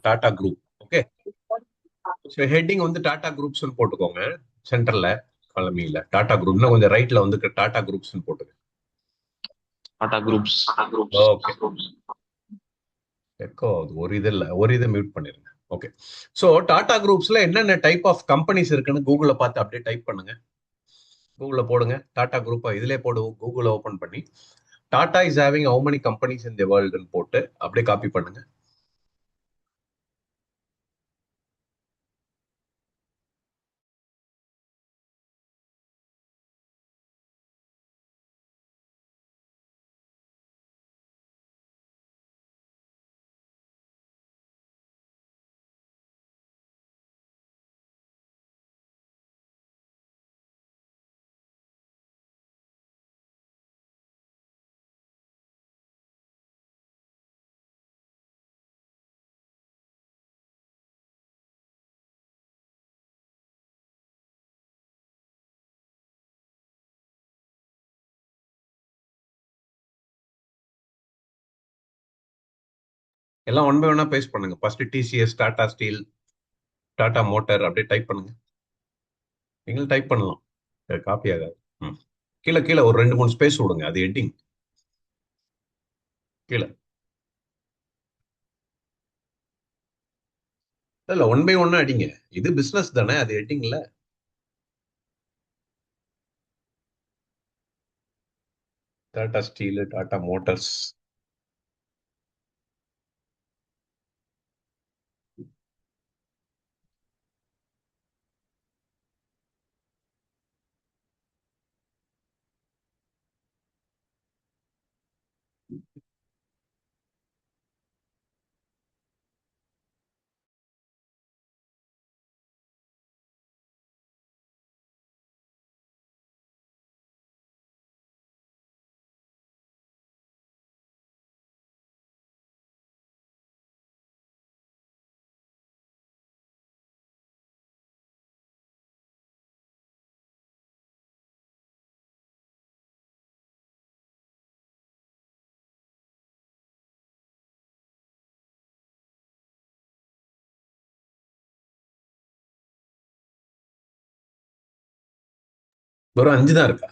Tata group. Okay, so heading வந்து டாடா குரூப்ஸ்னு போட்டுக்கோங்க. சென்டர்ல காலமியில டாடா குரூப், இன்னும் கொஞ்சம் ரைட்ல வந்து டாடா குரூப்ஸ்னு போட்டுங்க. டாடா குரூப்ஸ். ஓகே, எக்கோ ஒரு இது இல்லை, ஒரு இதை மியூட் பண்ணிருங்க. ஓகே, ஸோ டாடா குரூப்ஸ்ல என்னென்ன டைப் ஆஃப் கம்பெனிஸ் இருக்குன்னு கூகுளில் பார்த்து அப்படியே டைப் பண்ணுங்க. கூகுளில் போடுங்க டாடா குரூப்பா, இதிலே போடு, கூகுளை ஓப்பன் பண்ணி Tata is having how many companies in the வேர்ல்டுன்னு போட்டு அப்படியே காப்பி பண்ணுங்க. எல்லாம் ஒன் பை ஒன்னா பேஸ்ட் பண்ணுங்க. First TCS, Tata steel, Tata motor அப்படியே டைப் பண்ணுங்க. நீங்களும் டைப் பண்ணலாம், காப்பி ஆகாது. ம். கீழே கீழே ஒரு 2 3 ஸ்பேஸ் விடுங்க, அது ஹெட்டிங் கீழே. இல்ல, ஒன் பை ஒன்னா அடிங்க. இது பிசினஸ் தானே, அது ஹெட்டிங்ல. Tata steel, Tata motors. வெறும் 5 தான் இருக்கா?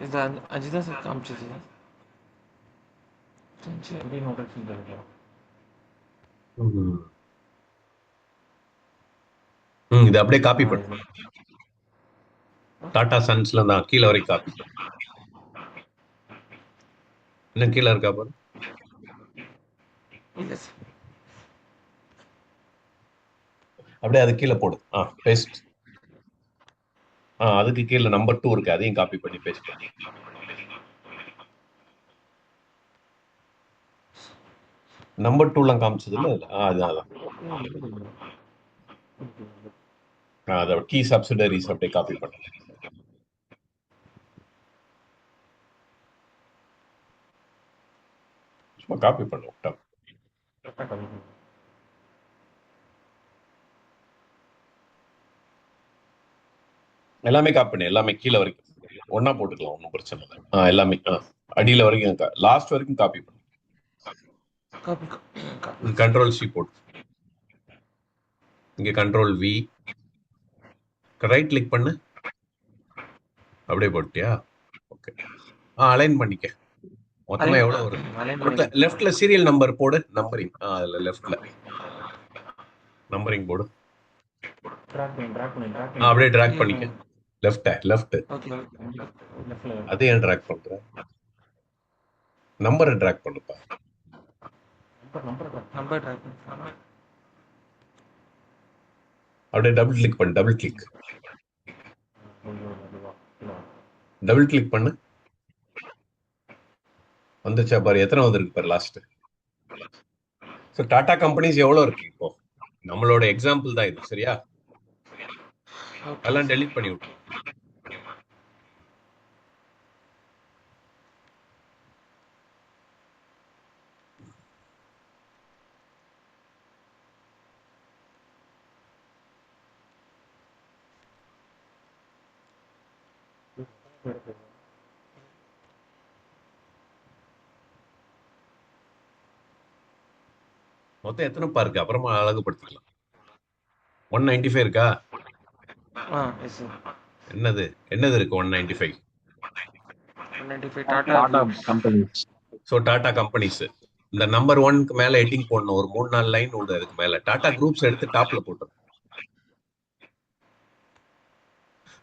இது அஜிதா சார் காமிச்சது. எப்படி நோட்டேஷன் தெரியும்? ம். இது அப்படியே காப்பி பண்ணு. டாடா சன்ஸ்ல தான் கீழே வரைக்கும் காப்பி பண்ணு. இன்னும் கீழே இருக்கா பாரு. இல்லை சார். அப்படியே அது கீழே போடு. பேஸ்ட். அதுக்கு கீழே நம்பர் 2 இருக்கு, அதையும் காப்பி பண்ணி பேஸ்ட் பண்ணு. நம்பர் 2லாம் காமிச்சது இல்ல அதுல. அதான் அதான். அதோட கீ சப்சிடரிஸ் அப்படியே காப்பி பண்ணு. சும்மா காப்பி பண்ணு விட்டா. எல்லாமே காப்பி பண்ணு, எல்லாமே கீழே வரைக்கும் ஒன்னா போட்டுக்கலாம், ஒன்றும் பிரச்சனை இல்லை. எல்லாமே அடியில வரைக்கும் லாஸ்ட் வரைக்கும் காப்பி பண்ணு. கண்ட்ரோல் சி போட்டு இங்க கண்ட்ரோல் வி, ரைட் கிளிக் பண்ணு. அப்படியே போட்டியா? ஓகே. அலைன் பண்ணிக்க. மொத்தமா எவ்வளவு வரும்? லெஃப்ட்ல சீரியல் நம்பர் போடு, நம்பரிங். அதுல லெஃப்ட்ல நம்பரிங் போடு. அப்படியே டிராக் பண்ணிக்க. லெஃப்ட். அது ஏன் டிராக் பண்ற? நம்பரை டிராக் பண்ணுப்பா. அப்படியே டபுள் கிளிக் பண்ணு, டபுள் கிளிக் பண்ணு. வந்துச்சா பாரு, எத்தனை வந்திருக்கு பாரு லாஸ்ட். ஸோ டாடா கம்பெனிஸ் எவ்வளோ இருக்கு இப்போ? நம்மளோட எக்ஸாம்பிள் தான் இது, சரியா? எல்லாம் டெலீட் பண்ணி விட்டு. மொத்தம் எத்தனை இருக்கு அப்புறமா அழகுபடுத்திக்கலாம். 195 இருக்கா? Yes sir. என்னது என்னது இருக்கு 195? 195 Tata Tata groups. Companies. So Tata companies இந்த நம்பர் 1க்கு மேல ஹெட்டிங் போடணும். ஒரு 3-4 லைன் விடு. அதுக்கு மேல டாடா குரூப்ஸ் எடுத்து டாப்ல போட்டுரும்.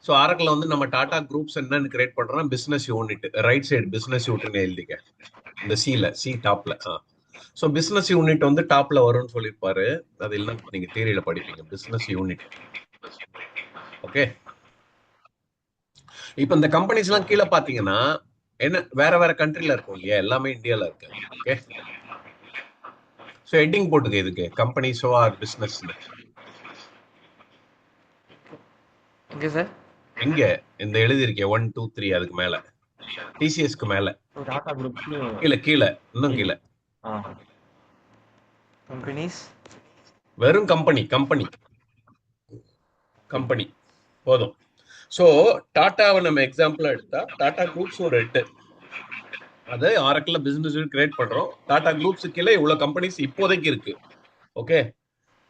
ஸோ ஆரக்கில் வந்து நம்ம டாடா குரூப்ஸ் என்னன்னு கிரியேட் பண்றோம்னா business unit, right side business யூனிட்னு எழுதிக்க. இந்த சி டாப்ல. ஸோ பிசினஸ் யூனிட் வந்து டாப்ல வரும்னு சொல்லியிருப்பாரு. அது இல்லை நீங்க தியரியில படிப்பீங்க. Business unit. ஓகே. இப்போ இந்த கம்பெனிஸ் எல்லாம் கீழே பாத்தீங்கன்னா என்ன வேற வேற கண்ட்ரில இருக்கும் இல்லையா? எல்லாமே இந்தியால இருக்கு. ஓகே. ஸோ ஹெட்டிங் போட்டுக்க இதுக்கு கம்பெனிஸோ ஆர் பிசினஸ். எங்க சார்? எங்க இந்த எழுதிருக்கே 1 2 3 அதுக்கு மேல டிசிஎஸ்க்கு மேல டாடா குரூப்ஸ் கீழே கீழே இன்னும் கீழே கம்பெனிஸ். வெறும் கம்பெனி கம்பெனி கம்பெனி போதும். ஸோ டாட்டாவை நம்ம எக்ஸாம்பிளா எடுத்தா டாடா குரூப்ஸ் ஒரு 8. அதை ஆரக்கில் பிசினஸ் கிரியேட் பண்றோம். டாடா குரூப்ஸ் கீழே இவ்வளவு கம்பெனிஸ் இப்போதைக்கு இருக்கு. ஓகே.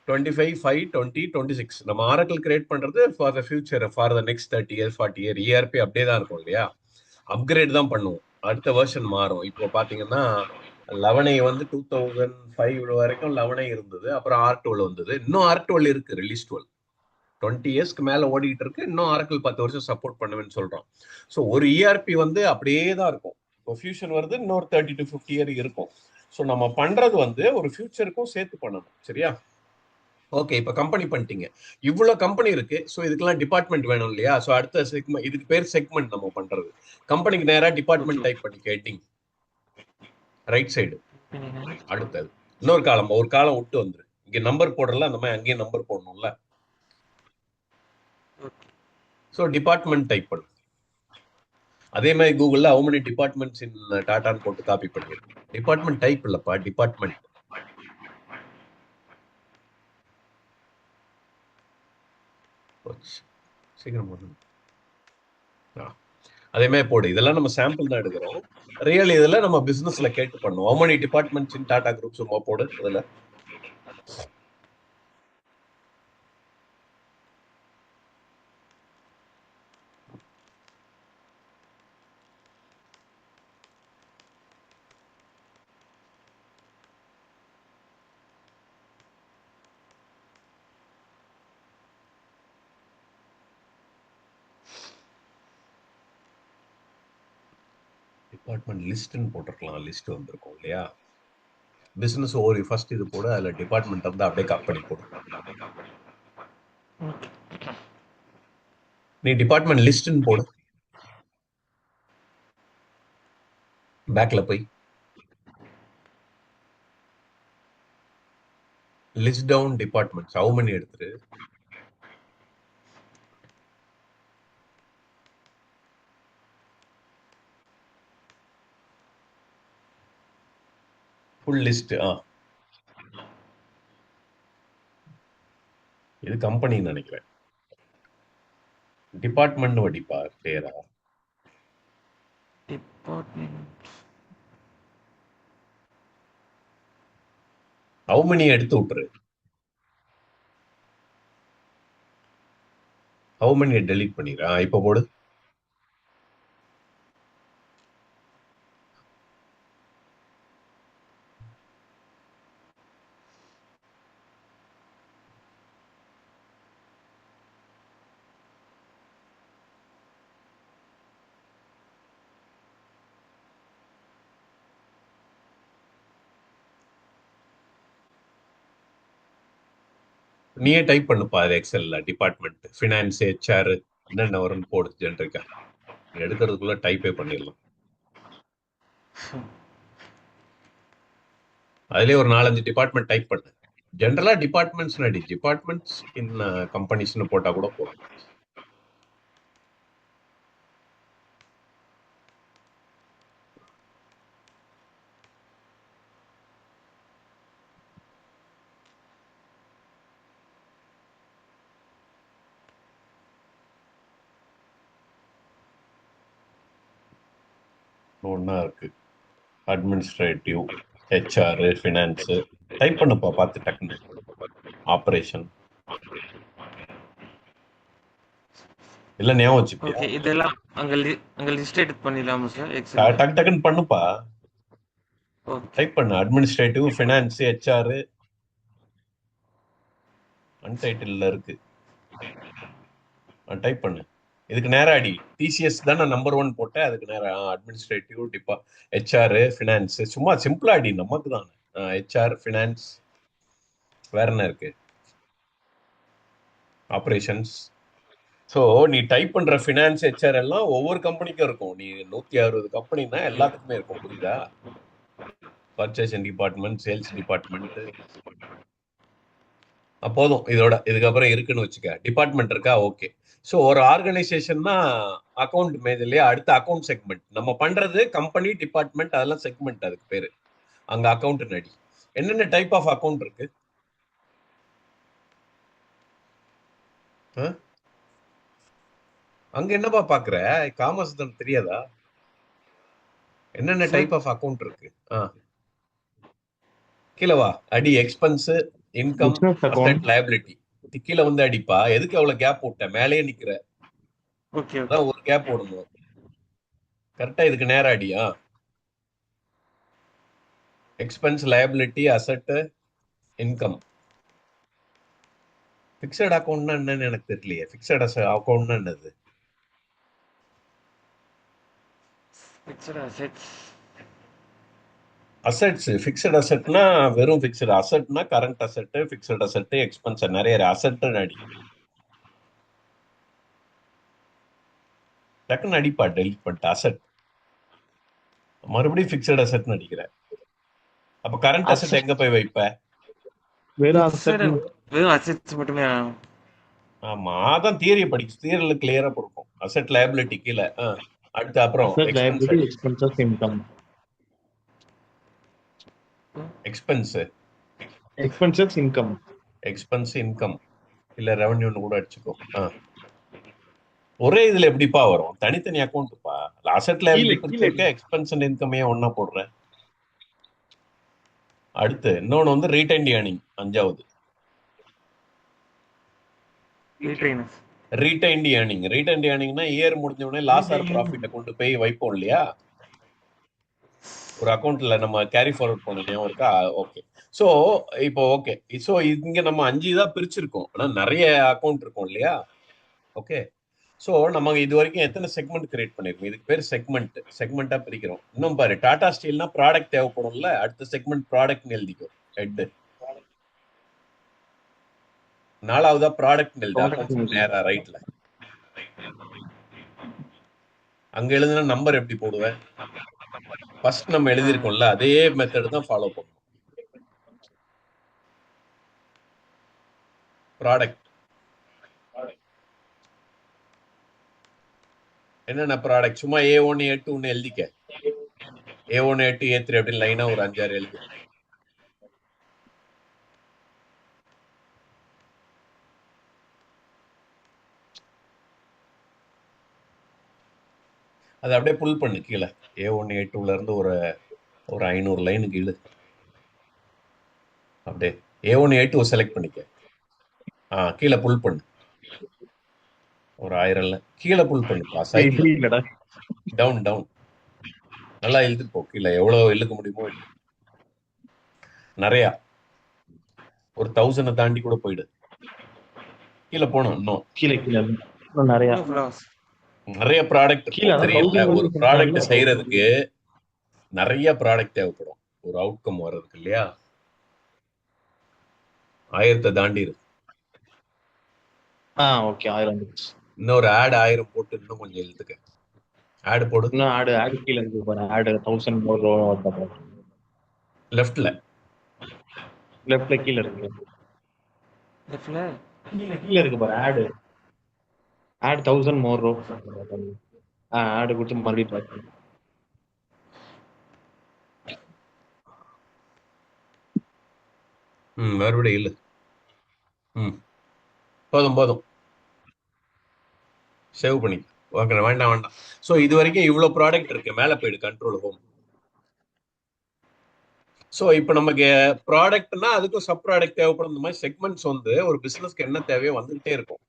25, 5, 20, 26 நம்ம ஆரக்கிள் கிரியேட் பண்றது for the future, for the next 30 years 40 year. ERP அப்படியே தான் இருக்கும் இல்லையா? அப்கிரேட் தான் பண்ணுவோம். அடுத்த வெர்ஷன் மாறும். இப்போ பாத்தீங்கன்னா 11 வந்து 2005 வரைக்கும் 11 இருந்தது. அப்புறம் R12 வந்தது. இன்னும் R12 இருக்கு, ரிலீஸ் 12. 20 இயர்ஸ்க்கு மேல ஓடிட்டு இருக்கு. இன்னும் ஆரக்கிள் 10 வருஷம் சப்போர்ட் பண்ணுவேன்னு சொல்றோம். ஸோ ஒரு இஆர்பி வந்து அப்படியே தான் இருக்கும். இப்போ ஃபியூஷன் வருது, இன்னொரு 30 to 50 இயர் இருக்கும். ஸோ நம்ம பண்றது வந்து ஒரு ஃபியூச்சருக்கும் சேர்த்து பண்ணணும். சரியா? ஓகே. இப்போ கம்பெனி பண்ணிட்டீங்க. இவ்வளவு கம்பெனி இருக்கு. ஸோ இதுக்கெல்லாம் டிபார்ட்மெண்ட் வேணும் இல்லையா? ஸோ அடுத்த செக்மெண்ட், இதுக்கு பேர் செக்மெண்ட். நம்ம பண்றது கம்பெனிக்கு நேரா டிபார்ட்மெண்ட் டைப் பண்ணி ஹெட்டிங் ரைட் சைடு. அடுத்தது இன்னொரு காலம், ஒரு காலம் விட்டு வந்துரு. இங்க நம்பர் போடல, அந்த மாதிரி அங்கேயும் நம்பர் போடணும்ல. ஸோ டிபார்ட்மெண்ட் டைப் பண்ணு. அதே மாதிரி கூகுள்ல how many departments in டாட்டான்னு போட்டு காப்பி பண்ணிடு. டிபார்ட்மெண்ட் டைப் இல்லப்பா, டிபார்ட்மெண்ட். சீக்கிரம் போடணும். அதே மாதிரி போடு. இதெல்லாம் நம்ம சாம்பிள் தான் எடுக்கிறோம். ரியல் இதுல நம்ம பிசினஸ்ல கேட்டு பண்ணுவோம். how many departments in Tata group சும்மா போடு. இதுல டிபார்ட்மெண்ட் லிஸ்ட்னு போட்டிருக்கலாம். லிஸ்ட் வந்திருக்கும் இல்லையா? பிசினஸ் ஓவர் ஃபர்ஸ்ட் இது போடு. அதுல டிபார்ட்மெண்ட் இருந்தா அப்படியே கட் பண்ணி போடு. நீ டிபார்ட்மெண்ட் லிஸ்ட்னு போடு. பேக்ல போய் list down departments how many எடுத்துரு. Full list. இது கம்பெனின்னு நினைக்கிறேன். டிபார்ட்மெண்ட் வடிப்பா பேரா. டிபார்ட்மெண்ட் how many எடுத்து விட்டுரு. how many டெலீட் பண்ணிடுறா. இப்ப போடு. நீயே டைப் பண்ணுப்பா அது எக்ஸல்ல. டிபார்ட்மெண்ட் ஃபினான்ஸ், HR என்னென்ன வரும்னு போடு. ஜென்ரிக்கா எடுக்கிறதுக்குள்ள டைப்பே பண்ணிடலாம். அதுலயே ஒரு 4-5 டிபார்ட்மெண்ட் டைப் பண்ணு. ஜென்ரலா டிபார்ட்மெண்ட்ஸ் நடி. டிபார்ட்மெண்ட்ஸ் இன் கம்பெனிஸ்னு போட்டா கூட போதும். ஒன்றா இருக்கு. Administrative, HR, finance. டைப் பண்ணுப்பா பார்த்து டக்குன்னு. ஆப்ரேஷன் இல்லை ஞாபகம் வச்சுப்பியா? ஓகே. இதெல்லாம் அங்க லிஸ்ட் எடுத்து பண்ணிடலாமா சார் எக்ஸல்ல? டக்கு டக்குன்னு பண்ணுப்பா. ஓகே. டைப் பண்ணு அட்மினிஸ்ட்ரேட்டிவ், ஃபினான்ஸ், ஹெச்ஆர். அன்டைட்டில் இருக்கு. டைப் பண்ணு. இதுக்கு நேரா அடி. டிசிஎஸ் தானே நம்பர் 1 போட்டேன். அதுக்கு நேரா அட்மினிஸ்ட்ரேட்டிவ், ஹெச்ஆர், ஃபினான்ஸ். சும்மா சிம்பிளா அடி, நமக்கு தானே. HR, finance. வேற என்ன இருக்கு? ஆப்ரேஷன்ஸ். ஸோ நீ டைப் பண்ற ஃபினான்ஸ், ஹெச்ஆர் எல்லாம் ஒவ்வொரு கம்பெனிக்கும் இருக்கும். நீ 160 கம்பெனினா எல்லாத்துக்குமே இருக்கும். புரியுதா? Purchasing department, sales department. போதும். இதுக்கப்புறம் இருக்குன்னு வச்சுக்க. டிபார்ட்மெண்ட் இருக்கா? ஓகே. ஸோ ஒரு ஆர்கனைசேஷன்னா அக்கௌண்ட் மேஜர்லயே அடுத்த அக்கௌண்ட் செக்மெண்ட். நம்ம பண்றது கம்பெனி, டிபார்ட்மெண்ட், அதெல்லாம் செக்மெண்ட். அதுக்கு பேரு அங்க அக்கௌண்ட் நடி. என்னென்ன டைப் ஆஃப் அக்கௌண்ட் இருக்கு? அங்க என்னப்பா பாக்குற? காமர்ஸ் தான் தெரியாதா? என்னென்ன சார் டைப் ஆஃப் அக்கௌண்ட் இருக்கு? கீழே வா அடி. Expense, income, business account. Asset, liability. கீழே வந்து அடிப்பா. எதுக்கு அவ்வளவு கேப் விட்ட? மேலேயே நிக்கிற. Okay, okay. அதான் ஒரு கேப் விடணும். கரெக்டா இதுக்கு நேரா அடியா. Expense, liability, asset, income. Fixed அக்கௌண்ட்னா என்னன்னு எனக்கு தெரியலையே. பிக்சட் அக்கௌண்ட்னா என்னது? Fixed assets. அசெட்ஸ். பிக்சட் அசெட்னா வெறும் பிக்சட். அசெட்னா current asset, fixed asset, expense. நிறைய அசெட் அடி. டக்குன்னு அடிப்பா. டெலிட் பண்ணிட்டு அசெட். மறுபடியும் பிக்சட் அசெட் அடிக்கிற. அப்ப கரண்ட் அசெட் எங்க போய் வைப்ப? வெறும் ஃபிக்ஸட் அசெட். வெறும் அசெட்ஸ் மட்டுமே. ஆமா, அதான் தியரி படிச்சு. தியரில கிளியரா கொடுக்கும். அசெட், லயபிலிட்டி கீழே. அடுத்து அப்புறம் அசெட் எக்ஸ்பென்ஸ் லைபிலிட்டி அடி. Expenses income. Expense, expenses income. Expense, income. இல்ல ரெவன்யூன்னு கூட அடிச்சுக்கோ. ஒரே இதுல எப்படிப்பா வரும்? தனித்தனி அக்கௌண்ட்ப்பா. அசெட், கீழே லயபிலிட்டி கீழே பிரிச்சிருக்க. எக்ஸ்பென்ஸ் அண்ட் இன்கம் ஏன் ஒண்ணா போடுற? அடுத்து இன்னொன்னு வந்து ரீடைன்ட் ஏர்னிங். 5வது ரீட்ரெயினர்ஸ். Retained earning. ரீடைன்ட் ஏர்னிங்னா இயர் முடிஞ்ச உடனே லாஸ் ஆர் ப்ராஃபிட்டை கொண்டு போய் வைப்போம் இல்லையா? ஒரு அக்கௌண்ட்ல நம்ம கேரி ஃபார்வர்ட் பண்ணணும் இருக்கா? ஓகே. ஸோ இப்போ ஓகே. ஸோ இங்க நம்ம 5 தான் பிரிச்சிருக்கோம். ஆனா நிறைய அக்கௌண்ட் இருக்கும் இல்லையா? ஓகே. ஸோ நம்ம இது வரைக்கும் எத்தனை செக்மெண்ட் கிரியேட் பண்ணிருக்கோம்? இதுக்கு பேர் செக்மெண்ட். செக்மெண்டா பிரிக்கிறோம். இன்னும் பாரு, டாடா ஸ்டீல்னா ப்ராடக்ட் தேவைப்படும்ல. அடுத்த செக்மெண்ட் ப்ராடக்ட்னு எழுதிக்கோ. ஹெட். 4வதா ப்ராடக்ட் எழுது. அக்கௌண்ட்ஸ் நேரா ரைட்ல. அங்க எழுதுனா நம்பர் எப்படி போடுவேன்? ஃபர்ஸ்ட் நம்ம எழுதியிருக்கோம்ல, அதே மெத்தட் தான் ஃபாலோ பண்ணணும். ப்ராடக்ட் என்னென்ன ப்ராடக்ட்? சும்மா A1 A2 எழுதிக்க. A1 A2 A3 அப்படின்னு லைனா ஒரு 5-6 எழுது. அதை அப்படியே புல் பண்ணு கீழே. A1 A2ல இருந்து ஒரு 500 லைனுக்கு இழு. அப்படியே A1 A2 செலக்ட் பண்ணிக்க. கீழே புல் பண்ணு. ஒரு 1000 கீழே புல் பண்ணுப்பா. சைட்ல இப்படி இல்லடா. Down down. நல்லா இழுத்து போ. கீழே எவ்வளவு இழுக்க முடியுமோ இழு. நிறையா ஒரு 1000 தாண்டி கூட போயிடு. கீழே போகணும் இன்னும். கீழே கீழே இன்னும் நிறைய இன்னும் ஃப்ளாஸ். நிறைய ப்ராடக்ட் கீழே இருக்கும். அதான் தெரியல. 1000 ஒரு ப்ராடக்ட் செய்யறதுக்கு நிறைய ப்ராடக்ட் தேவைப்படும். ஒரு அவுட்கம் வர்றதுக்கு இல்லையா? 1000 தாண்டி இருக்கு. ஓகே 1000. இன்னொரு ஆட் 1000 போட்டு இன்னும் கொஞ்சம் இழுத்துக்க. ஆட் போடு. இன்னும் ஆடு கீழே இருக்கு பாரு. ஆடு 1000 more. லெஃப்ட்ல லெஃப்ட்ல கீழே இருக்கு. லெஃப்ட்ல கீழே இருக்கு பாரு. Add 1000 more row. ஆடு கொடுத்து மறுபடியும் பார்க்கணும். மறுபடியும் இல்லு. போதும் போதும். சேவ் பண்ணி ஓகே, வேண்டாம் வேண்டாம். ஸோ இது வரைக்கும் இவ்வளோ ப்ராடக்ட் இருக்கு, மேலே போயிடு கண்ட்ரோல் ஹோம். ஸோ இப்போ நமக்கு ப்ராடக்ட்னா அதுக்கும் சப் ப்ராடக்ட் தேவைப்படும். இந்த மாதிரி செக்மெண்ட்ஸ் வந்து ஒரு பிசினஸ்க்கு என்ன தேவையோ வந்துகிட்டே இருக்கும்.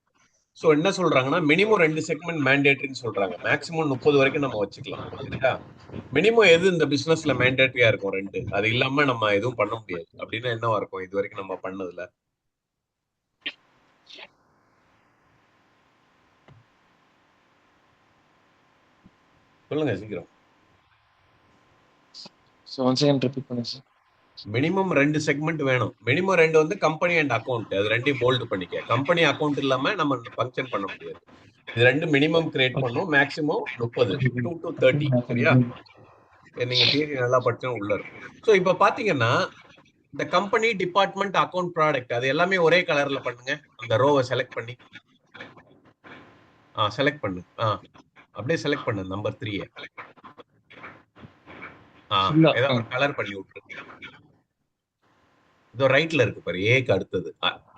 ஸோ என்ன சொல்றாங்கன்னா மினிமம் 2 செக்மெண்ட் மேண்டேட்டரின்னு சொல்றாங்க. மேக்ஸிமம் 30 வரைக்கும் நம்ம வச்சுக்கலாம். சரியா? மினிமம் எது இந்த பிசினஸ்ல மேண்டேட்டரியா இருக்கும்? 2. அது இல்லாம நம்ம எதுவும் பண்ண முடியாது. அப்படின்னா என்னவா இருக்கும் இது வரைக்கும் நம்ம பண்ணதுல? சொல்லுங்க சீக்கிரம். ஸோ ஒன் செகண்ட் ரிப்பீட் பண்ணுங்க சார். மினிமம் 2 செக்மெண்ட் வேணும். மினிமம் 2 வந்து கம்பெனி அண்ட் அக்கௌண்ட். அது ரெண்டையும் போல்டு பண்ணிக்க. கம்பெனி அக்கௌண்ட் இல்லாம நம்ம ஃபங்க்ஷன் பண்ண முடியாது. இது ரெண்டு மினிமம் கிரியேட் பண்ணும். Maximum 30, 2 to 30. சரியா? நீங்க தியரி நல்லா படிச்சா உள்ள இருக்கும். ஸோ இப்போ பாத்தீங்கன்னா இந்த கம்பெனி, டிபார்ட்மெண்ட், அக்கௌண்ட், ப்ராடக்ட் அது எல்லாமே ஒரே கலர்ல பண்ணுங்க. அந்த ரோவை செலக்ட் பண்ணி செலக்ட் பண்ணு. அப்படியே செலக்ட் பண்ணு நம்பர் 3. ஏதாவது ஒரு கலர் பண்ணி விட்டுரு. இதோ ரைட்ல இருக்கு பாரு, ஏக்கு அடுத்தது.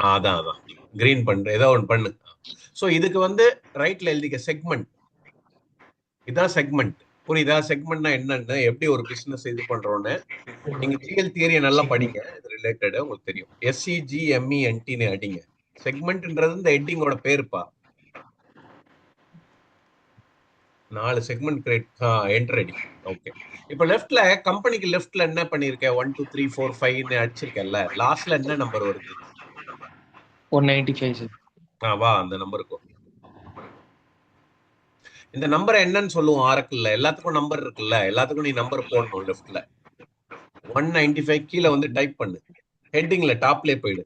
அதான் அதான் கிரீன் பண்ணு, ஏதோ ஒன்று பண்ணு. ஸோ இதுக்கு வந்து ரைட்ல எழுதிக்க செக்மெண்ட். இதான் செக்மெண்ட். புரியுதா? செக்மெண்ட்னா என்னன்னு, எப்படி ஒரு பிசினஸ் இது பண்றோம்னு நீங்க ஜிஎல் தியரியை நல்லா படிங்க. இது ரிலேட்டட் உங்களுக்கு தெரியும். SEGMENTன்னு அடிங்க. செக்மெண்ட்ன்றது இந்த ஹெட்டிங்கோட பேருப்பா. 4 செக்மெண்ட் கிரியேட். என்டர் அடி. ஓகே. இப்போ லெஃப்ட்ல கம்பெனிக்கு லெஃப்ட்ல என்ன பண்ணிருக்க? 1 2 3 4 5 அடிச்சிருக்கல. லாஸ்ட்ல என்ன நம்பர் வருது? 195 சார். வா அந்த நம்பருக்கு. இந்த நம்பரை என்னன்னு சொல்லுவோம் ஆரக்கிள்ல? எல்லாத்துக்கும் நம்பர் இருக்குல்ல, எல்லாத்துக்கும் நீ நம்பர் போடணும். லெஃப்ட்ல 195 கீழே வந்து டைப் பண்ணு. ஹெட்டிங்ல டாப்லேயே போயிடு.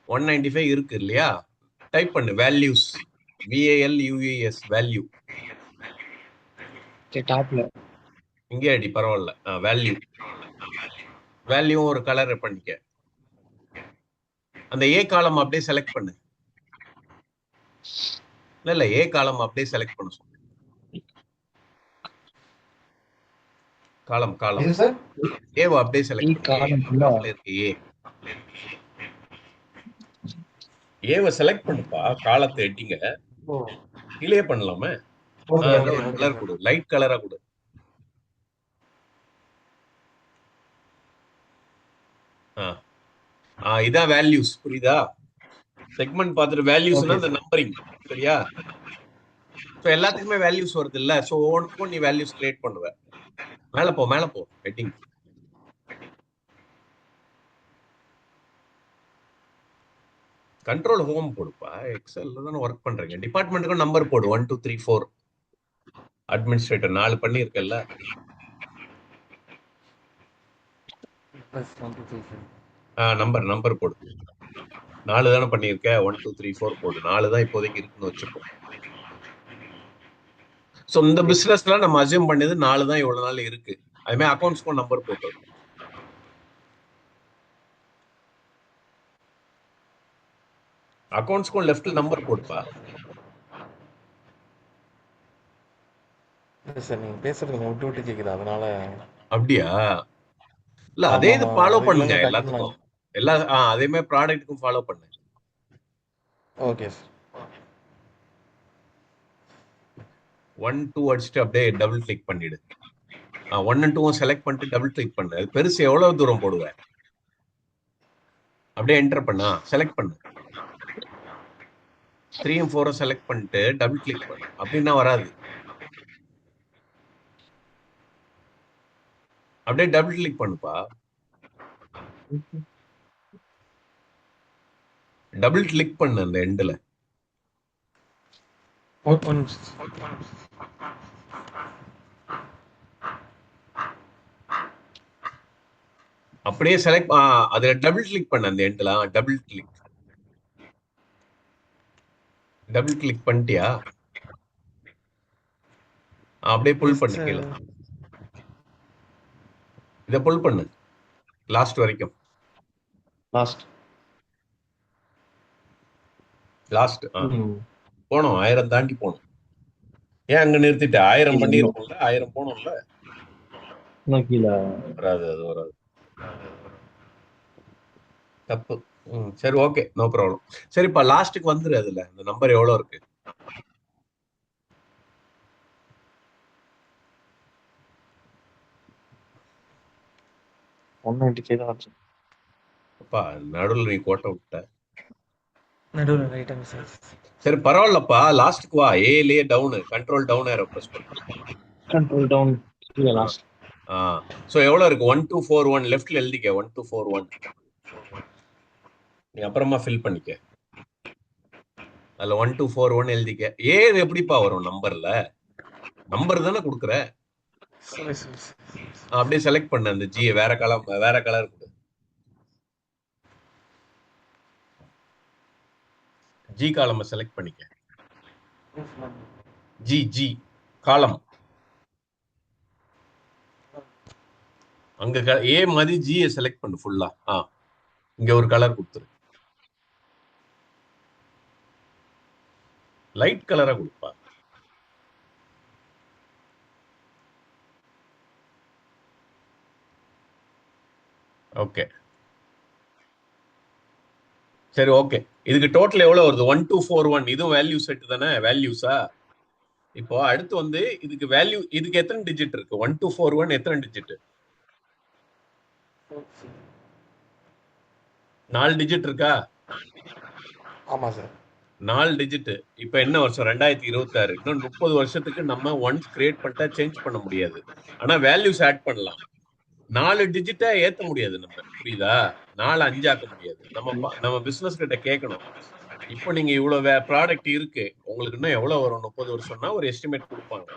195 இருக்கு இல்லையா? டைப் பண்ணு வேல்யூஸ். VALUES value. டாப்ல இங்கே அடி, பரவாயில்ல. வேல்யூ. வேல்யூ ஒரு கலர் பண்ணிக்க. அந்த ஏ காலம் அப்படியே செலக்ட் பண்ணு. இல்ல ஏ காலம் அப்படியே செலக்ட் பண்ண சொல்லு. காலம் ஏவ அப்படியே செலக்ட் பண்ணு. டாப்ல இருக்கு ஏ. ஏவ செலக்ட் பண்ணுப்பா. காலத்தை எட்டிங்க. கீழே பண்ணலாமே. கலர் கொடு, லைட் கலரா கொடு. இதான் வேல்யூஸ். புரியுதா? செக்மெண்ட் பார்த்துட்டு வேல்யூஸ்னா இந்த நம்பரிங். சரியா? ஸோ எல்லாத்துக்குமே வேல்யூஸ் வருது இல்ல. ஸோ ஒவ்வொன்றுக்கும் நீ வேல்யூஸ் கிரியேட் பண்ணுவ. மேல போ ஹெட்டிங். கண்ட்ரோல் ஹோம் போடுப்பா. எக்ஸல்ல தானே ஒர்க் பண்றீங்க. டிபார்ட்மெண்ட்டுக்கும் நம்பர் போடு. 1 2 3 4. அட்மினிஸ்ட்ரேட்டர் 4 பண்ணியிருக்கல. நம்பர் போடு. 4 தானே பண்ணியிருக்க. 1 2 3 4 போடு. 4 தான் இப்போதைக்கு இருக்குன்னு வச்சுப்போம். ஸோ இந்த பிசினஸ்ல நம்ம அசியூம் பண்ணது 4 தான் இவ்வளவு நாள் இருக்கு. அதுமாதிரி அக்கௌண்ட்ஸ்க்கும் நம்பர் போட்டு. அக்கௌண்ட்ஸ்க்கும் லெஃப்ட்ல நம்பர் போடுப்பா. சார் நீங்க பேசுறது கொஞ்சம் விட்டு விட்டு கேக்குது, அதனால. அப்படியா? இல்ல அதே இது ஃபாலோ அது பண்ணுங்க இல்லைன்னா டக்குன்னு எல்லாத்துக்கும். அதே மாதிரி ப்ராடக்ட்டுக்கும் ஃபாலோ பண்ணு. Okay sir. 1 2 அடிச்சுட்டு அப்படியே டபுள் கிளிக் பண்ணிடு. 1 and 2 செலக்ட் பண்ணிட்டு டபுள் கிளிக் பண்ணு. அது பெருசு எவ்வளவு தூரம் போடுவேன்? அப்படியே என்டர் பண்ணா செலக்ட் பண்ணு. 3 and 4 செலக்ட் பண்ணிட்டு டபுள் கிளிக் பண்ணு. அப்படின்னா வராது. அப்படியே டபுள் கிளிக் பண்ணுப்பா. டபுள் கிளிக் பண்ணு அந்த எண்ட்ல. அப்படியே செலக்ட் அதுல டபுள் கிளிக் பண்ணு அந்த எண்ட்ல. டபுள் கிளிக் பண்ணிட்டியா? அப்படியே புல் பண்ணு கீழே. இதை புல் பண்ணு லாஸ்ட் வரைக்கும். லாஸ்ட் போனோம். 1000 தாண்டி போனோம். ஏன் அங்க நிறுத்திட்ட? 1000 பண்ணிருக்கோம்ல. 1000 போனோம்ல. வராது, அது வராது. தப்பு. சரி ஓகே, நோ ப்ராப்ளம். சரிப்பா லாஸ்ட்டுக்கு வந்துரு. அதுல இந்த நம்பர் எவ்வளவு இருக்கு? 190K தான் ஆச்சு. அப்பா நடுவில் நீ கோட்டை விட்ட. நடுவில் ரைட்டாங்க சார். சரி பரவாயில்லப்பா, லாஸ்ட்டுக்கு வா. ஏலயே down, control down arrow press பண்ணு. கண்ட்ரோல் டவுன் கீழே ஆ லாஸ்ட். ஆ ஸோ எவ்வளோ இருக்கு? 1241 லெஃப்ட்ல எழுதிக்க. 1241 நீ அப்புறமா ஃபில் பண்ணிக்க. அதுல 1241 எழுதிக்க. ஏது எப்படிப்பா வரும் நம்பர்ல? நம்பர் தானே கொடுக்குற. சரி சார். அப்படியே செலக்ட் பண்ண அந்த ஜியை, வேற கலர் கொடு. ஜி காலமை செலக்ட் பண்ணிக்க. ஜி காலம் அங்க ஏ மாதிரி ஜியை செலக்ட் பண்ணு ஃபுல்லா. இங்க ஒரு கலர் கொடுத்துரு. லைட் கலரா கொடுப்பா. ஓகே சரி ஓகே. இதுக்கு டோட்டல் எவ்வளவு வருது? 1241. இதுவும் வேல்யூ செட் தானே? வேல்யூஸா? இப்போ அடுத்து வந்து இதுக்கு வேல்யூ, இதுக்கு எத்தனை டிஜிட் இருக்கு? 1241 எத்தனை டிஜிட்? 4 டிஜிட் இருக்கா? ஆமா சார். 4 டிஜிட். இப்ப என்ன வருஷம்? 2026. இன்னும் 30 வருஷத்துக்கு நம்ம ஒன்ஸ் கிரியேட் பண்ணிட்டா சேஞ்ச் பண்ண முடியாது. ஆனா வேல்யூஸ் ஆட் பண்ணலாம். 4 டிஜிட்டா ஏத்த முடியாது நம்ம, புரியுதா? 4 5 ஆக்க முடியாது. நம்ம பிசினஸ் கிட்ட கேட்கணும். இப்போ நீங்க இவ்வளவு ப்ராடக்ட் இருக்கு, உங்களுக்கு இன்னும் எவ்வளவு வரும் 30 வருஷம்னா ஒரு எஸ்டிமேட் கொடுப்பாங்க.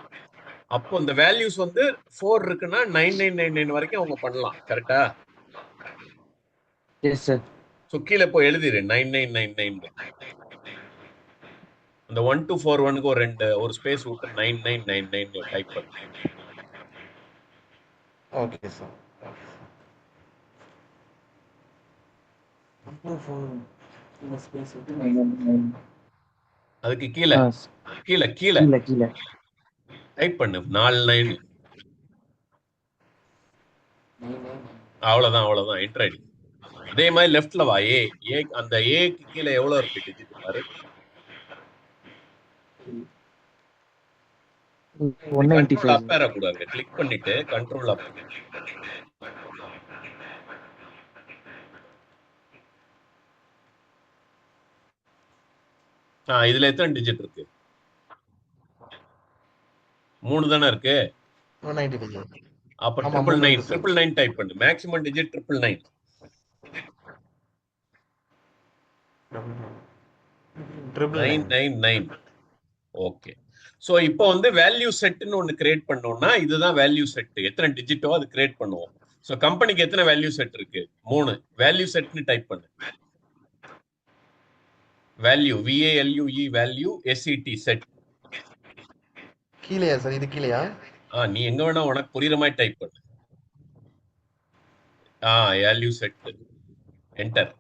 அப்போ இந்த வேல்யூஸ் வந்து 4 இருக்குன்னா 9999 வரைக்கும் அவங்க பண்ணலாம். கரெக்டா? Yes sir. ஸோ கீழே போய் எழுதிரு 9999. அந்த 1241க்கு ஒரு ஸ்பேஸ் விட்டு 9999 டைப் பண்ணு. Okay sir. அதுக்கு கீழே கீழே கீழே கீழே டைப் பண்ணு 49. அவ்வளவுதான் என்டர் ஆயிடு. அதே மாதிரி லெஃப்ட்ல வா. அந்த ஏக்கு கீழே எவ்வளவு இருக்கு டிஜிட் பாரு. 195. அப் ஏற கூடாது. கிளிக் பண்ணிட்டு கண்ட்ரோல் அப். இதுல எத்தனை டிஜிட் இருக்கு? 3 தானே இருக்கு. 190 அப்ப ஆமா, 999 டைப் பண்ணு. Maximum digit 999. 999. ஓகே. சோ இப்போ வந்து வேல்யூ செட்னு ஒன்னு கிரியேட் பண்ணோம்னா இதுதான் வேல்யூ செட். எத்தனை டிஜிட்டோ அது கிரியேட் பண்ணுவோம். சோ கம்பெனிக்கு எத்தனை வேல்யூ செட் இருக்கு? 3. வேல்யூ செட்னு டைப் பண்ணு. Value VALUE value SET set. கீழயா சார்? இது கீழயா? நீ எங்க வேணா உனக்கு புரியுற மாதிரி டைப் பண்ணு. Value set enter.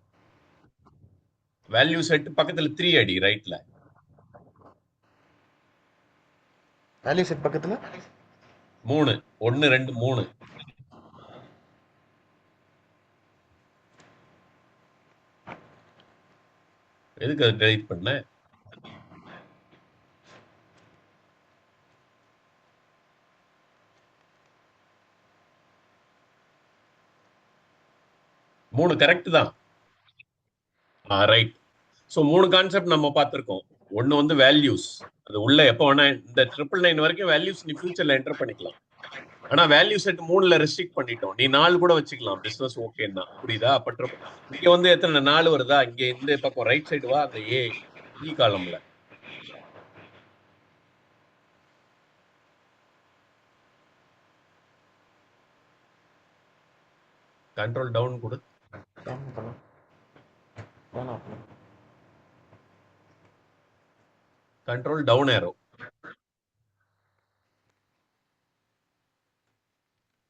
Value set பக்கத்துல 3 அடி ரைட்ல. வேல்யூ செட் பக்கத்துல 3 1 2 3. எதுக்கு அதை டெலிட் பண்ண? மூணு கரெக்ட் தான். ரைட். ஸோ 3 கான்செப்ட் நம்ம பார்த்துருக்கோம். ஒன்று வந்து வேல்யூஸ், அது உள்ள எப்போ வேணா இந்த 999 வரைக்கும் வேல்யூஸ் நீ ஃபியூச்சர்ல என்டர் பண்ணிக்கலாம். ஆனா வேல்யூ செட் 3ல ரெஸ்ட்ரிக்ட் பண்ணிட்டோம். நீ 4 கூட வச்சுக்கலாம், பிசினஸ் ஓகேன்னா. புரியுதா? பட் இங்க வந்து எத்தனை 4 வருதா? இங்க இந்த பக்கம் ரைட் சைடு வா, அந்த இ காலம்ல கண்ட்ரோல் டவுன் கொடு. Control down arrow.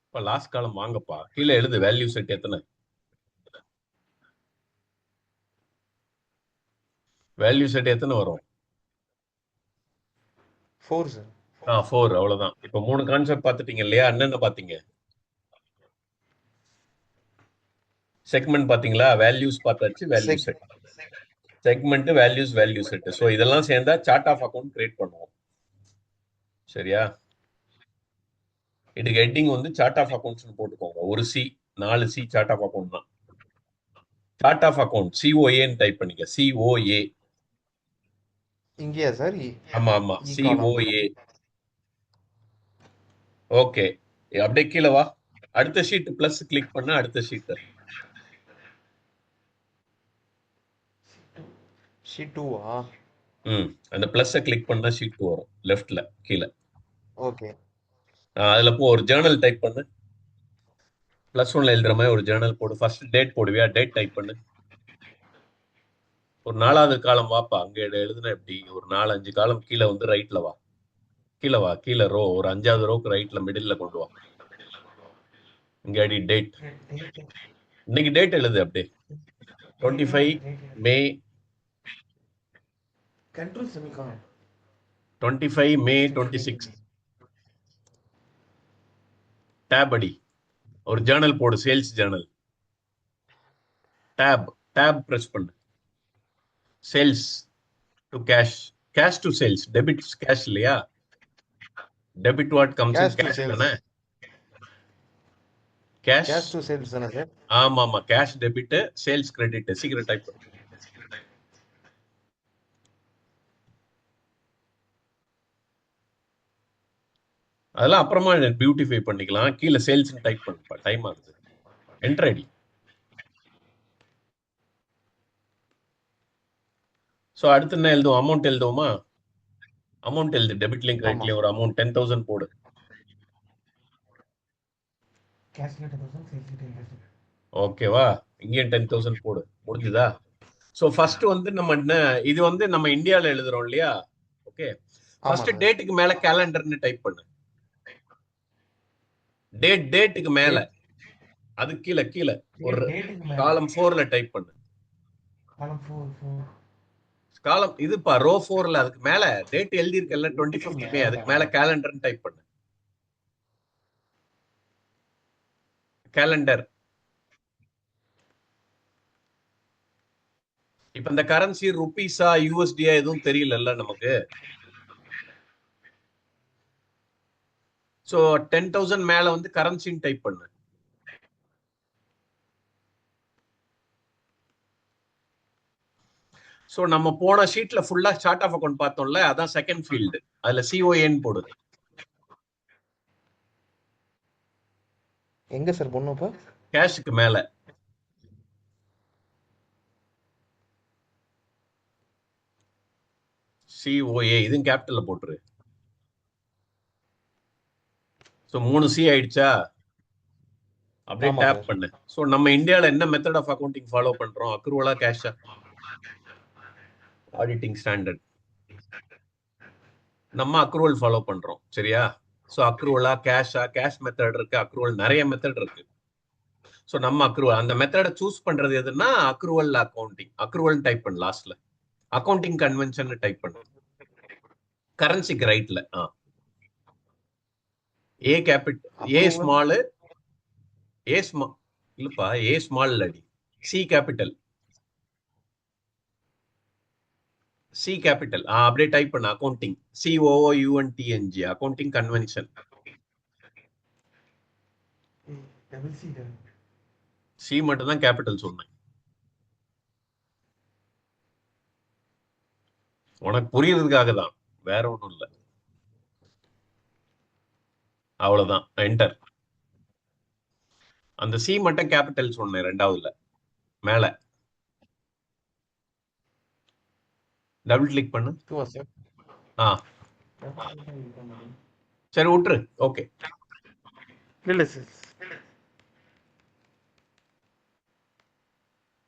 இப்ப லாஸ்ட் காலம் வாங்கப்பா. கீழே எழுது வேல்யூ செட் எத்தனை. வேல்யூ செட் எத்தனை வரும்? 4 சார். 4. அவ்வளவுதான். இப்ப 3 கான்செப்ட் பார்த்துட்டீங்க இல்லையா? என்னென்ன பாத்தீங்க? செக்மெண்ட் பாத்தீங்களா? வேல்யூஸ் பார்த்தாச்சு, value set, segment, values, value set. So இதெல்லாம் சேர்ந்தா சார்ட் ஆஃப் அக்கௌண்ட் கிரியேட் பண்ணுவோம். சரியா? இதுக்கு ஹெட்டிங் வந்து சார்ட் ஆஃப் அக்கௌண்ட்ஸ் போட்டுக்கோங்க. ஒரு C 4 C chart of account தான். சார்ட் ஆஃப் அக்கௌண்ட் சிஓஏன்னு டைப் பண்ணிக்க. சிஓஏ. இங்கேயா சார்? ஆமா ஆமா, இ காலம். சிஓஏ. ஓகே, அப்படியே கீழே வா. அடுத்த ஷீட் பிளஸ் கிளிக் பண்ண அடுத்த ஷீட். ஷீட் 2வா? அந்த பிளஸ் கிளிக் பண்ணா ஷீட் 2 வரும் லெஃப்ட்ல கீழே. ஓகே. அதுல போ, ஒரு ஜேர்னல் டைப் பண்ணு. +1 எழுதுற மாதிரி ஒரு ஜேர்னல் போடு. ஃபர்ஸ்ட் டேட் போடுவியா? டேட் டைப் பண்ணு. ஒரு 4வது காலம் வாப்பா. அங்க எழுதுனா எப்படி? ஒரு 4-5 காலம் கீழே வந்து ரைட்ல வா. கீழே வா, கீழே ரோ ஒரு 5வது ரோக்கு ரைட்ல மிடில்ல கொண்டு வா. இங்க அடி டேட். இன்னைக்கு டேட் எழுது அப்படியே. 25 மே 25 மே 26. டேப் அடி. ஒரு ஜேர்னல் போடு, சேல்ஸ் ஜேர்னல். டேப் பிரஸ் பண்ணு. Sales to cash, cash to sales. Debit cash இல்லையா? Debit what comes in cash தானே? கேஷ் கேஷ் டு சேல்ஸ் தானே சார்? ஆமா ஆமா, கேஷ் டெபிட், சேல்ஸ் கிரெடிட். சீக்கிரம் டைப் பண்ணு. அதெல்லாம் அப்புறமா பியூட்டிஃபை பண்ணிக்கலாம். கீழே சேல்ஸ் டைப் பண்ணுப்பா, டைம் ஆகுது. Enter ID. ஸோ அடுத்து என்ன எழுதுவோம்? அமௌண்ட் எழுதுவோமா? அமௌண்ட் எழுது. டெபிட்லையும் கிரெடிட்லையும் ஒரு அமௌண்ட் 10,000 போடு. ஓகேவா? இங்கேயும் 10,000 போடு. முடிஞ்சுதா? ஸோ ஃபர்ஸ்ட் வந்து நம்ம என்ன, இது வந்து நம்ம இந்தியாவில் எழுதுறோம் இல்லையா? ஓகே, ஃபர்ஸ்ட் டேட்டுக்கு மேல கேலண்டர்னு டைப் பண்ணு. டேட்டுக்கு மேல, அது கீழே கீழே ஒரு காலம் 4ல டைப் பண்ணு. காலம் இதுப்பா, ரோ 4ல அதுக்கு மேல டேட் எழுதி இருக்கல 25 மே, அதுக்கு மேல கேலண்டர்னு டைப் பண்ணு. கேலண்டர். இப்ப இந்த கரன்சி ருபீஸா யூஎஸ்டியா எதுவும் தெரியல நமக்கு. சோ 10,000 மேல வந்து கரன்சின்னு டைப் பண்ணு. சோ நம்ம போன ஷீட்ல ஃபுல்லா சார்ட் ஆஃப் அக்கௌண்ட் பார்த்தோம்ல, அதான் செகண்ட் ஃபீல்டு. அதுல சிஓஏன்னு போடு. எங்க சார் பொண்ணு? இப்ப கேஷுக்கு மேல சிஓஏ, இதுவும் கேபிட்டல்ல போட்டுரு. சோ 3 சி ஆயிடுச்சா? அப்படியே டேப் பண்ணு. சோ நம்ம இந்தியால என்ன மெத்தட் ஆஃப் அக்கவுண்டிங் ஃபாலோ பண்றோம்? அக்ரூவலா கேஷா? ஆடிட்டிங் ஸ்டாண்டர்ட் நம்ம அக்ரூவல் ஃபாலோ பண்றோம், சரியா? சோ அக்ரூவலா கேஷா? கேஷ் மெத்தட் இருக்கு, அக்ரூவல் நிறைய மெத்தட் இருக்கு. சோ நம்ம அக்ரூவல், அந்த மெத்தடை சூஸ் பண்றது எதுன்னா அக்ரூவல் அக்கவுண்டிங். அக்ரூவல் டைப் பண்ணு. லாஸ்ட்ல அக்கவுண்டிங் கன்வென்ஷன் டைப் பண்ணு. கரன்சிக்கு ரைட்ல ஏ கேபிட்டல், ஏ ஸ்மால், ஏ ஸ்மால் இல்லப்பா, ஏ ஸ்மால் அடி. C capital, C capital. அப்படியே டைப் பண்ண accounting. COOUNTNG, accounting convention. C மட்டும் தான் கேபிட்டல் சொன்னேன். உனக்கு புரியறதுக்காக தான், வேற ஒண்ணும் இல்லை. அவ்வளவுதான், என்டர். அந்த சி மட்டும் கேபிட்டல் சொன்னேன் 2வதுல மேல. டபுள் கிளிக் பண்ணு. சரி விட்டுரு. ஓகே, இல்ல sir.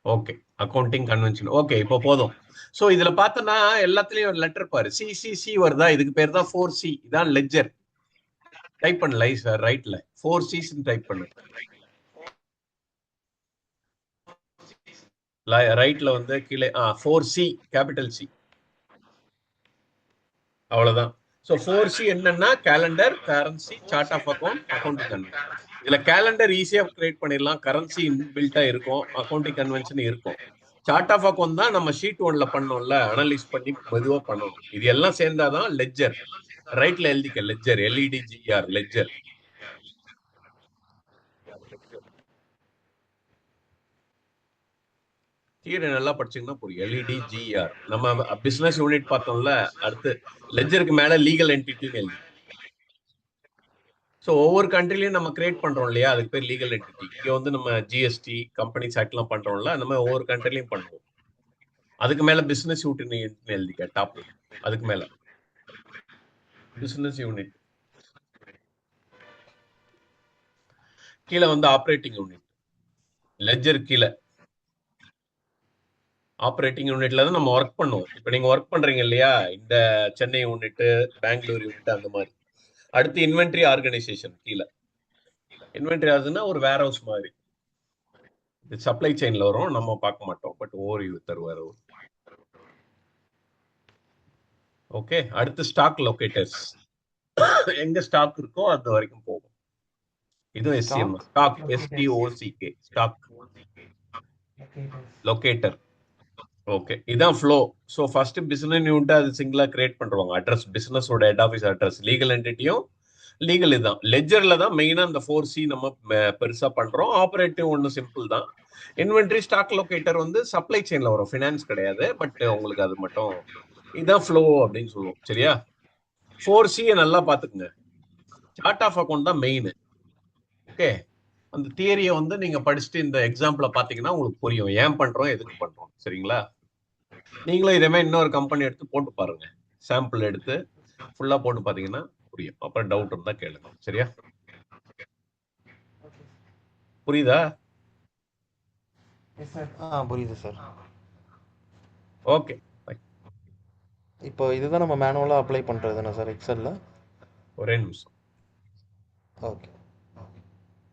Okay, accounting convention. Okay, இப்போ போதும். சோ இதுல பார்த்தோன்னா எல்லாத்துலயும் ஒரு லெட்டர் பாரு. சி வருதா? இதுக்கு பேர் தான் 4C. இதான் லெட்ஜர். டைப் பண்ணல சார், ரைட்ல 4C's டைப் பண்ணு. ரைட்ல வந்து கீழே 4C, கேபிட்டல் சி. அவ்வளவுதான். சோ 4C என்னன்னா calendar, currency, chart of account, accounting convention. இதுல கேலண்டர் ஈஸியா கிரியேட் பண்ணிடலாம். கரன்சி இன்பில்ட்டா இருக்கும், அக்கவுண்டிங் கன்வென்ஷன் இருக்கும். சார்ட் ஆஃப் அக்கவுண்ட் தான் நம்ம ஷீட் 1ல பண்ணோம்ல, அனலைஸ் பண்ணி மெதுவா பண்ணணும். இது எல்லாம் சேர்ந்தாதான் லெட்ஜர். ரைட்ல எழுதிக்க லெட்ஜர், LEDGER, லெட்ஜர். தியரி நல்லா படிச்சீங்கன்னா புரியும். எல்இடி ஜிஆர் நம்ம பிசினஸ் யூனிட் பார்த்தோம்ல. அடுத்து லெஜருக்கு மேல லீகல் என்டிட்டின்னு எழுதி. ஸோ ஒவ்வொரு கண்ட்ரிலையும் நம்ம கிரியேட் பண்றோம் இல்லையா, அதுக்கு பேர் லீகல் என்டிட்டி. இங்க வந்து நம்ம ஜிஎஸ்டி கம்பெனிஸ் ஆக்ட்லாம் பண்றோம்ல, அந்த மாதிரி ஒவ்வொரு கண்ட்ரிலையும் பண்ணுவோம். அதுக்கு மேல பிசினஸ் யூனிட் எழுதிக்க டாப்ல. அதுக்கு மேல பிசினஸ் யூனிட், கீழே வந்து ஆப்ரேட்டிங் யூனிட். லெஜர் கீழே ஆப்ரேட்டிங் யூனிட்ல தான் நம்ம ஒர்க் பண்ணுவோம். இப்போ நீங்க ஒர்க் பண்றீங்க இல்லையா, இந்த சென்னை யூனிட், பெங்களூர் யூனிட், அந்த மாதிரி. அடுத்து இன்வென்ட்ரி ஆர்கனைசேஷன் கீழே. இன்வென்ட்ரி ஆகுதுன்னா ஒரு வேர் ஹவுஸ் மாதிரி. இது சப்ளை செயின்ல வரும், நம்ம பார்க்க மாட்டோம், பட் ஓவர் தருவார் அவர். ஓகே. அடுத்து ஸ்டாக் லொகேட்டர்ஸ், எங்க ஸ்டாக் இருக்கோ அது வரைக்கும் போகும். இதுவும் SCM stock, S T O C K stock locator. Okay, இதான் flow. So first business unit அது சிங்கிளா கிரியேட் பண்றாங்க. அட்ரஸ், பிசினஸோட ஹெட் ஆஃபீஸ் அட்ரஸ், லீகல் என்டிட்டியும் லீகல். இதுதான் லெஜர்ல தான் மெயினா இந்த 4C நம்ம பெருசா பண்றோம். ஆபரேட்டிவ் ஒன்று சிம்பிள் தான். இன்வென்ட்ரி ஸ்டாக் லொகேட்டர் வந்து சப்ளை செயின்ல வரும், ஃபினான்ஸ் கிடையாது. பட் உங்களுக்கு அது மட்டும் இதுதான் ஃப்ளோ அப்படின்னு சொல்லுவோம். சரியா? 4C நல்லா பாத்துக்குங்க. சார்ட் ஆஃப் அக்கௌண்ட் தான் மெயின். ஓகே, அந்த தியரியை வந்து நீங்க படிச்சுட்டு இந்த எக்ஸாம்பிள பாத்தீங்கன்னா உங்களுக்கு புரியும் ஏன் பண்றோம், எதுக்கு பண்றோம். சரிங்களா? நீங்களும் இதே மாதிரி இன்னொரு கம்பெனி எடுத்து போட்டு பாருங்க. சாம்பிள் எடுத்து ஃபுல்லா போட்டு பாத்தீங்கன்னா புரியும். அப்புறம் டவுட் இருந்தா கேளுங்க. சரியா? புரியுதா? புரியுது சார். ஓகே. இப்போ இதுதான் நம்ம மேனுவலா அப்ளை பண்றது தானே சார் எக்ஸல்ல? ஒரே நிமிஷம். ஓகே.